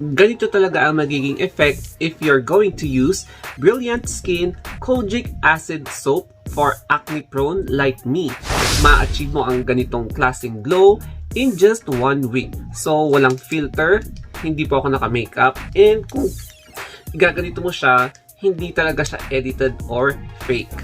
ganito talaga ang magiging effect if you're going to use Brilliant Skin Kojic Acid Soap for acne prone like me. Ma-achieve mo ang ganitong klaseng glow in just 1 week. So, walang filter, hindi po ako naka-makeup, and kung gaganito mo siya, hindi talaga siya edited or fake.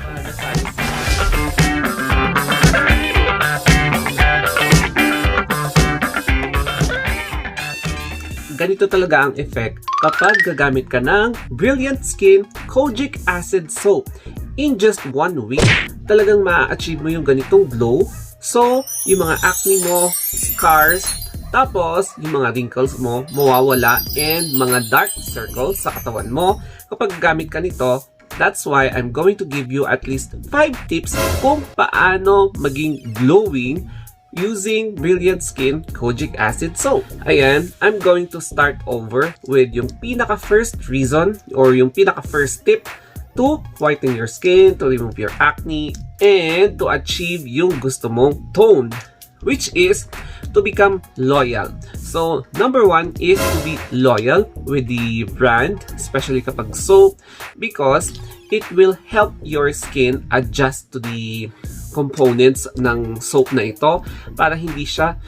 Ganito talaga ang effect kapag gagamit ka ng Brilliant Skin Kojic Acid Soap. In just 1 week, talagang ma-achieve mo yung ganitong glow. So, yung mga acne mo, scars, tapos yung mga wrinkles mo, mawawala, and mga dark circles sa katawan mo kapag gamit ka nito. That's why I'm going to give you at least 5 tips kung paano maging glowing using Brilliant Skin Kojic Acid Soap. Ayan, I'm going to start over with yung pinaka-first reason or yung pinaka-first tip to whiten your skin, to remove your acne, and to achieve yung gusto mong tone, which is to become loyal. So, number 1 is to be loyal with the brand, especially kapag soap, because it will help your skin adjust to the components ng soap na ito para hindi siya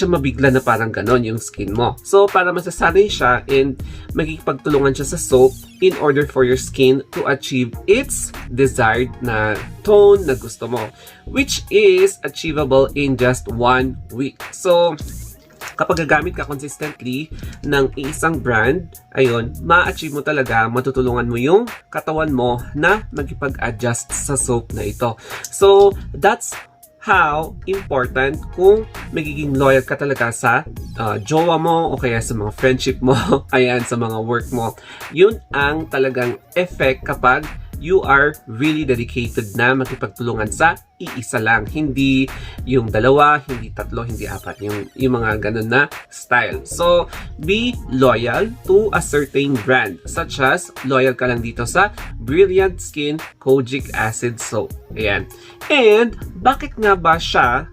mabigla na parang ganon yung skin mo. So, para masasanay siya and magigipagtulungan siya sa soap in order for your skin to achieve its desired na tone na gusto mo, which is achievable in just 1 week. So, kapag gagamit ka consistently ng isang brand, ayun, ma-achieve mo talaga, matutulungan mo yung katawan mo na magipag-adjust sa soap na ito. So, that's how important kung magiging loyal ka talaga sa jowa mo o kaya sa mga friendship mo, ayan, sa mga work mo. Yun ang talagang effect kapag you are really dedicated na makipagtulungan sa iisa lang. Hindi yung dalawa, hindi tatlo, hindi apat. Yung mga ganun na style. So, be loyal to a certain brand. Such as, loyal ka lang dito sa Brilliant Skin Kojic Acid Soap. Ayan. And, bakit nga ba siya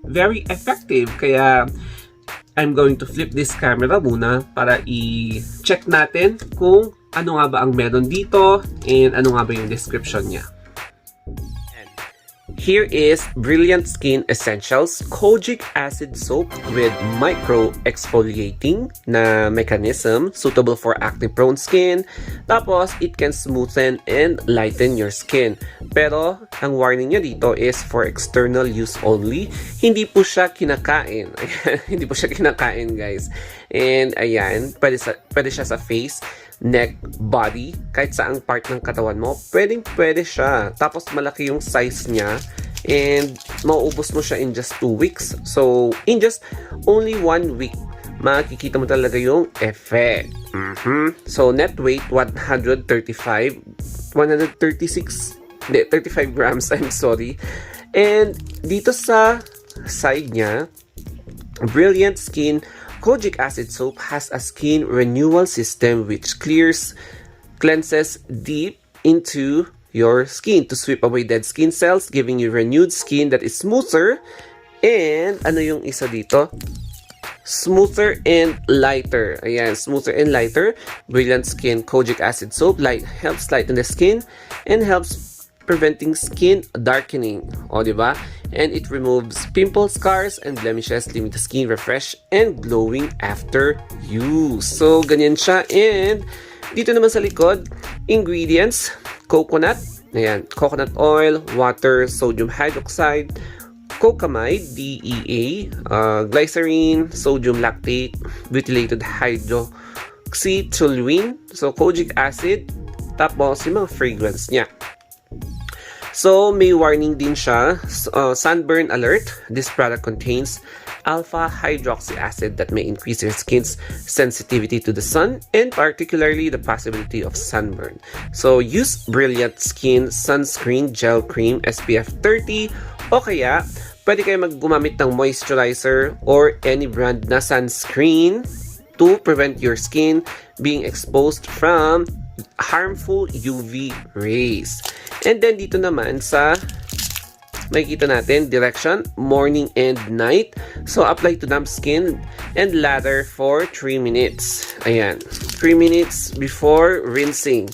very effective? Kaya, I'm going to flip this camera muna para i-check natin kung ano nga ba ang meron dito and ano nga ba yung description niya. Here is Brilliant Skin Essentials Kojic Acid Soap with micro-exfoliating na mechanism suitable for acne-prone skin. Tapos, it can smoothen and lighten your skin. Pero, ang warning niya dito is for external use only. Hindi po siya kinakain. Hindi po siya kinakain, guys. And, ayan, pwede siya sa face, neck, body, kahit saang part ng katawan mo, pwede siya. Tapos malaki yung size niya and mauubos mo siya in just 2 weeks. So, in just only 1 week, makikita mo talaga yung effect. So, net weight, 35 grams, I'm sorry. And dito sa side niya, Brilliant Skin Kojic Acid Soap has a skin renewal system which cleanses deep into your skin to sweep away dead skin cells, giving you renewed skin that is smoother and ano yung isa dito? Smoother and lighter. Ayan, smoother and lighter. Brilliant Skin Kojic Acid Soap helps lighten the skin and helps preventing skin darkening. O, diba? And it removes pimples, scars, and blemishes, leaving the skin refreshed and glowing after use. So, ganyan siya. And dito naman sa likod, ingredients, coconut, ayan, coconut oil, water, sodium hydroxide, cocamide, DEA, glycerine, sodium lactate, butylated hydroxytoluene, so kojic acid, tapos yung mga fragrance niya. So, may warning din siya, sunburn alert. This product contains alpha hydroxy acid that may increase your skin's sensitivity to the sun and particularly the possibility of sunburn. So, use Brilliant Skin Sunscreen Gel Cream SPF 30 o kaya pwede kayo gumamit ng moisturizer or any brand na sunscreen to prevent your skin being exposed from harmful UV rays. And then dito naman sa makikita natin, direction, morning and night. So, apply to damp skin and lather for 3 minutes. Ayan. 3 minutes before rinsing.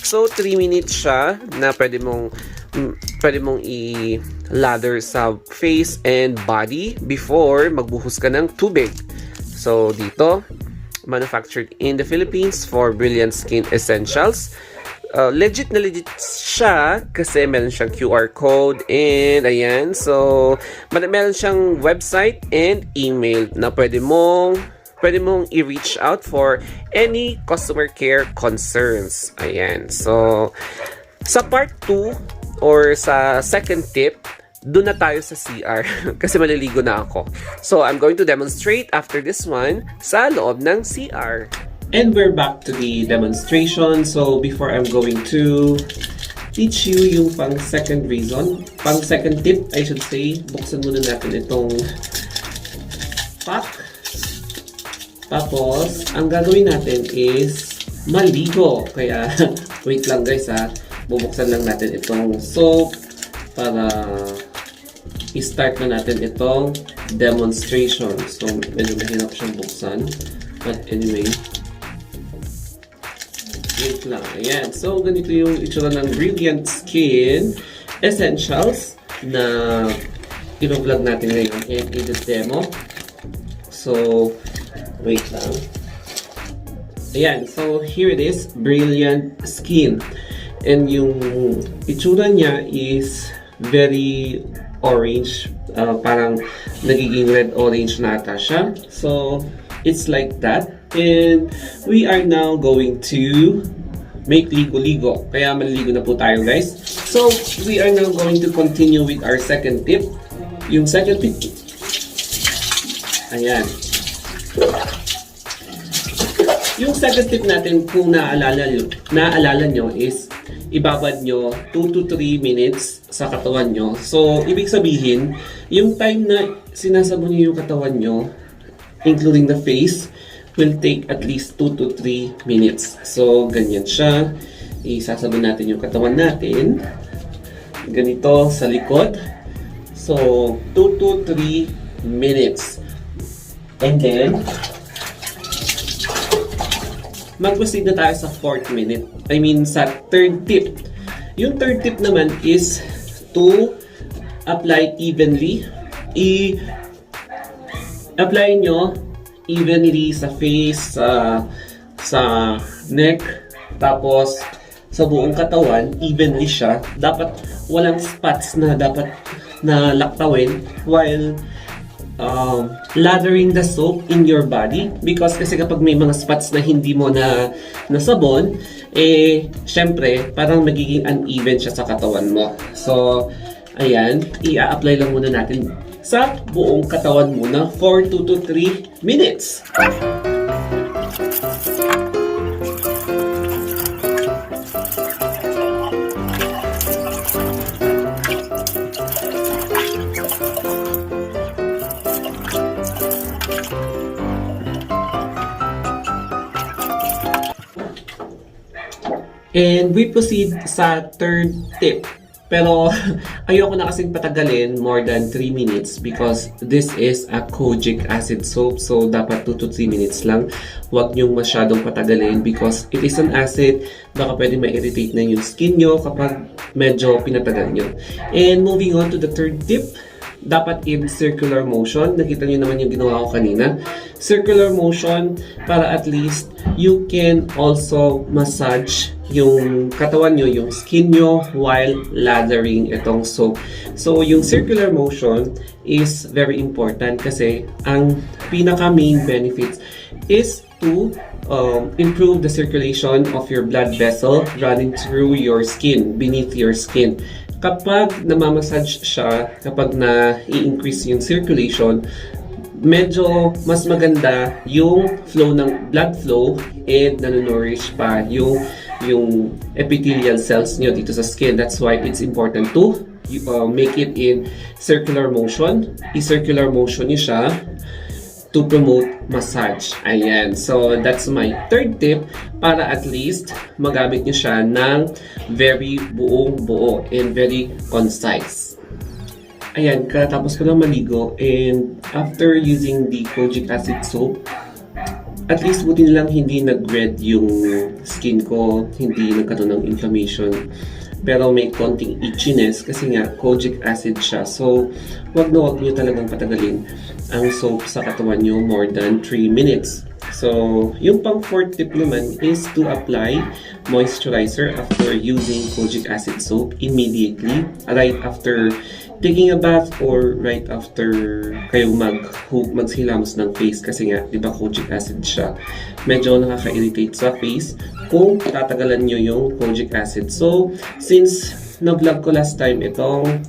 So, 3 minutes siya na pwede mong i-lather sa face and body before magbuhos ka ng tubig. So, dito, manufactured in the Philippines for Brilliant Skin Essentials. Legit na legit siya kasi meron siyang QR code and ayan. So, meron siyang website and email na pwede mong i-reach out for any customer care concerns. Ayan. So, sa part 2 or sa second tip, doon na tayo sa CR kasi maliligo na ako. So, I'm going to demonstrate after this one sa loob ng CR. And we're back to the demonstration. So, before I'm going to teach you yung pang-second tip, I should say, buksan muna natin itong pack. Tapos, ang gagawin natin is maligo. Kaya, wait lang guys ha. Bubuksan lang natin itong soap para i-start na natin itong demonstration. So, medyo mahirap siyang buksan. But anyway, wait lang. Ayan. So, ganito yung itsura ng Brilliant Skin Essentials na i-vlog natin ngayon and i-demo. So, wait lang. Ayan. So, here it is. Brilliant Skin. And yung itsura niya is very orange. Parang nagiging red-orange na ata siya. So, it's like that. And we are now going to make ligo-ligo. Kaya maliligo na po tayo guys. So, we are now going to continue with our second tip. Yung second tip. Ayan. Yung second tip natin kung naaalala nyo is ibabad nyo 2 to 3 minutes sa katawan nyo. So, ibig sabihin, yung time na sinasabon nyo yung katawan nyo, including the face, will take at least 2 to 3 minutes. So, ganyan siya. Isasabon natin yung katawan natin. Ganito sa likod. So, 2 to 3 minutes. And then, mag-proceed na tayo sa sa third tip. Yung third tip naman is to apply evenly. I-apply nyo evenly sa face, sa neck, tapos sa buong katawan, evenly siya. Dapat walang spots na dapat na laktawin while lathering the soap in your body, because kasi kapag may mga spots na hindi mo na nasabon, syempre parang magiging uneven siya sa katawan mo. So, ayan, i-apply lang muna natin sa buong katawan muna for 2 to 3 minutes. And we proceed sa third tip. Pero ayoko na kasing patagalin more than 3 minutes because this is a kojic acid soap. So dapat 2 to 3 minutes lang. Huwag niyong masyadong patagalin because it is an acid. Baka pwede ma-irritate na yung skin nyo kapag medyo pinatagal nyo. And moving on to the third tip. Dapat in circular motion. Nakita niyo naman yung ginawa ko kanina. Circular motion para at least you can also massage yung katawan nyo, yung skin nyo while lathering itong soap. So, yung circular motion is very important kasi ang pinaka main benefits is to improve the circulation of your blood vessel running through your skin, beneath your skin. Kapag namamassage siya, kapag na-i-increase yung circulation, medyo mas maganda yung flow ng blood flow and nanonourish pa yung epithelial cells nyo dito sa skin. That's why it's important to make it in circular motion. I-circular motion nyo siya to promote massage. Ayan. So, that's my third tip para at least magamit nyo siya ng very buong-buo and very concise. Ayan, katapos ko lang maligo and after using the kojic acid soap, at least buti na lang hindi nag-red yung skin ko, hindi nagkaroon ng inflammation. Pero may konting itchiness kasi nga kojic acid siya. So, wag nyo talagang patagalin ang soap sa katawan nyo more than 3 minutes. So, yung pang fourth tip naman is to apply moisturizer after using kojic acid soap immediately, right after taking a bath or right after kayo maghilamos ng face kasi nga, di ba kojic acid siya. Medyo nakaka-irritate sa face kung tatagalan nyo yung kojic acid. So, since na-vlog ko last time itong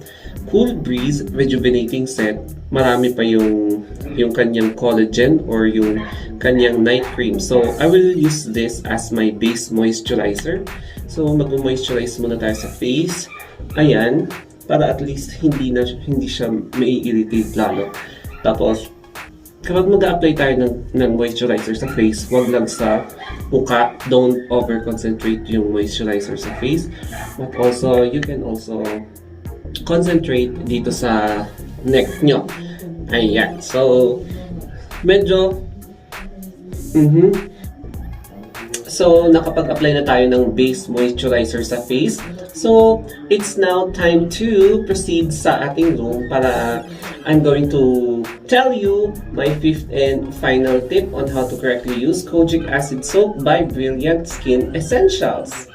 Cool Breeze Rejuvenating Set, marami pa yung kanyang collagen or yung kanyang night cream. So, I will use this as my base moisturizer. So, mag-moisturize muna tayo sa face. Ayan, para at least hindi siya mai-irritate lalo. Tapos, kapag mag-a-apply tayo ng moisturizer sa face, wag lang sa mukha. Don't over-concentrate yung moisturizer sa face. But also, you can also concentrate dito sa neck nyo. Ayan. So, medyo So, nakapag-apply na tayo ng base moisturizer sa face. So, it's now time to proceed sa ating room para I'm going to tell you my fifth and final tip on how to correctly use kojic acid soap by Brilliant Skin Essentials.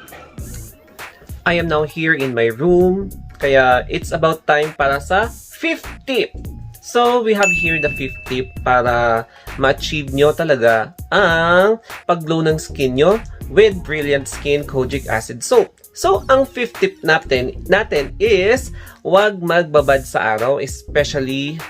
I am now here in my room, kaya it's about time para sa fifth tip. So, we have here the fifth tip para ma-achieve nyo talaga ang pag-glow ng skin nyo with Brilliant Skin Kojic Acid Soap. So, ang fifth tip natin is wag magbabad sa araw, especially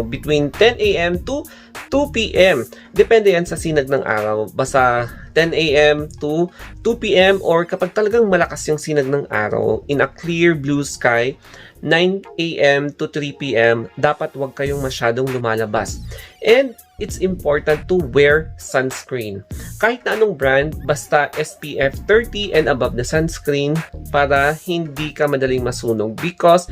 between 10 a.m. to 2 p.m. Depende yan sa sinag ng araw. Basta 10 a.m. to 2 p.m. or kapag talagang malakas yung sinag ng araw, in a clear blue sky, 9 a.m. to 3 p.m. dapat wag kayong masyadong lumalabas. And it's important to wear sunscreen. Kahit na anong brand, basta SPF 30 and above na sunscreen para hindi ka madaling masunog because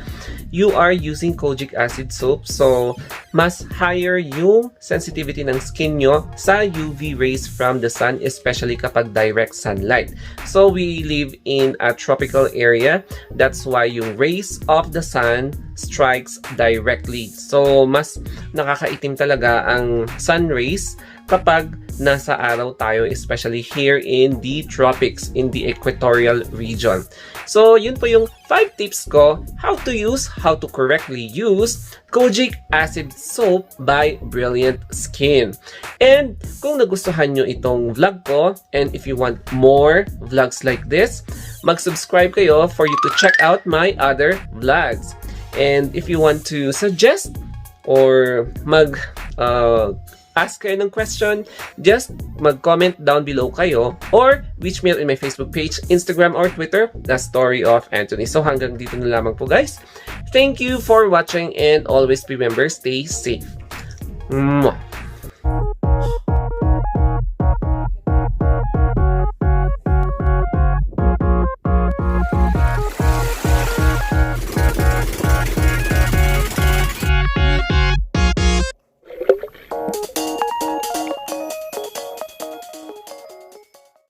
you are using kojic acid soap. So, mas higher yung sensitivity ng skin nyo sa UV rays from the sun, especially kapag direct sunlight. So, we live in a tropical area. That's why yung rays of the sun strikes directly. So, mas nakakaitim talaga ang sun rays kapag nasa araw tayo, especially here in the tropics, in the equatorial region. So, yun po yung 5 tips ko how to correctly use kojic acid soap by Brilliant Skin. And kung nagustuhan nyo itong vlog ko, and if you want more vlogs like this, mag-subscribe kayo for you to check out my other vlogs. And if you want to suggest or ask kayo ng question, just mag-comment down below kayo or reach me out in my Facebook page, Instagram, or Twitter, The Story of Anthony. So hanggang dito na lamang po guys. Thank you for watching and always remember, stay safe. Mwah!